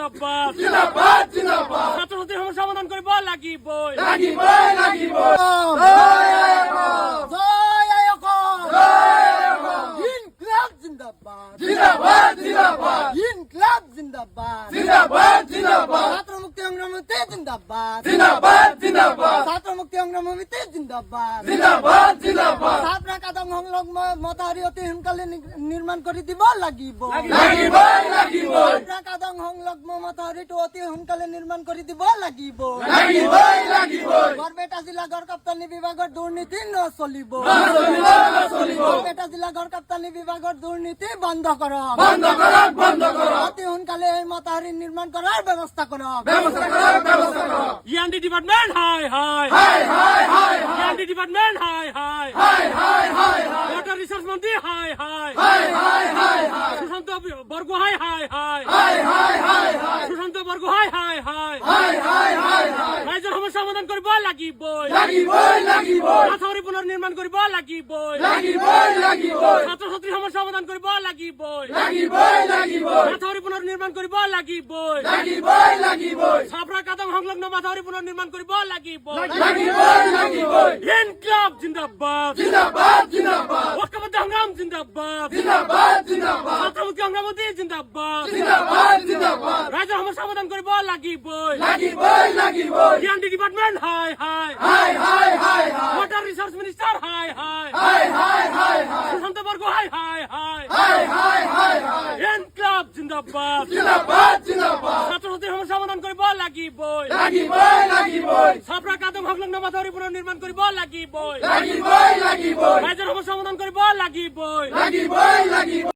জিন্দাবাদ জিন্দাবাদ জিন্দাবাদ ছাত্রছাত্রীর সমস্যা সমাধান কৰিব লাগিবই লাগিবই লাগিবই জয় আয়কর ইনকলাব জিন্দাবাদ জিন্দাবাদ জিন্দাবাদ ইনকলাব জিন্দাবাদ জিন্দাবাদ জিন্দাবাদ ছাত্র মুক্তি সংগ্রামীতে জিন্দাবাদ জিন্দাবাদ জিন্দাবাদ ছাত্র মুক্তি সংগ্রামীতে জিন্দাবাদ জিন্দাবাদ জিন্দাবাদ ছাত্র কাদং সংলগ্ন মথাউৰি অতি সোনকালে নিৰ্মাণ কৰি দিব লাগিব লাগিবই লাগিবই ছাত্র কাদং সংলগ্ন মথাউৰিটো অতি সোনকালে নিৰ্মাণ কৰি দিব লাগিব লাগিবই লাগিবই বৰপেটা জিলা গড় কাপ্তানি বিভাগৰ দুৰ্নীতি নচলিব নচলিব নচলিব বৰপেটা জিলা গড় কাপ্তানি বিভাগৰ দুৰ্নীতি বন্ধ কৰক বন্ধ কৰক বন্ধ কৰক অতি সোনকালে এই মথাউৰি নিৰ্মাণ কৰাৰ ব্যৱস্থা কৰক ব্যৱস্থা কৰক ব্যৱস্থা কৰক END ডিপাৰ্টমেণ্ট হাই হাই হাই হাই হাই END ডিপাৰ্টমেণ্ট হাই হাই হাই হাই হাই ওয়াটার রিসোর্স মন্ত্রী হাই হাই হাই হাই হাই হাই সুশান্ত বরগোহাই হাই হাই হাই হাই হাই হাই সুশান্ত বরগোহাই হাই হাই হাই হাই হাই হাই ৰাইজৰ সমস্যা সমাধান কৰিব লাগিবই লাগিবই লাগিবই মাথাউৰি পুনৰ নিৰ্মাণ কৰিব লাগিবই লাগিবই লাগিবই ছাত্ৰ ছাত্ৰীৰ সমস্যা সমাধান কৰিব লাগিবই লাগিবই লাগিবই মাথাউৰি পুনৰ নিৰ্মাণ কৰিব লাগিবই লাগিবই লাগিবই ছাপৰা কাদং সংলগ্ন মাথাউৰি পুনৰ নিৰ্মাণ কৰিব লাগিবই লাগিবই লাগিবই ইনকলাব জিন্দাবাদ জিন্দাবাদ জিন্দাবাদ ঐক্যবদ্ধ সংগ্ৰাম জিন্দাবাদ জিন্দাবাদ জিন্দাবাদ ছাত্ৰমুক্তি সংগ্ৰামী জিন্দাবাদ জিন্দাবাদ জিন্দাবাদ ৰাইজৰ সমস্যা সমাধান কৰিব লাগিবই লাগিবই লাগিবই END ডিপাৰ্টমেণ্ট হাই হাই হাই হাই হাই হাই ওয়াটার রিসোর্স মিনিস্টার হাই হাই হাই হাই হাই হাই সুশান্ত বরগোহাই হাই হাই হাই হাই হাই হাই ইনকলাব জিন্দাবাদ জিন্দাবাদ জিন্দাবাদ ছাত্রছাত্রীৰ সমস্যা সমাধান কৰিব লাগিবই লাগিবই লাগিবই ছাপৰা কাদং সংলগ্ন মাথাউৰি পুনৰ নিৰ্মাণ কৰিব লাগিবই লাগিবই লাগিবই ৰাইজৰ সমস্যা সমাধান কৰিব লাগিবই লাগিবই লাগিবই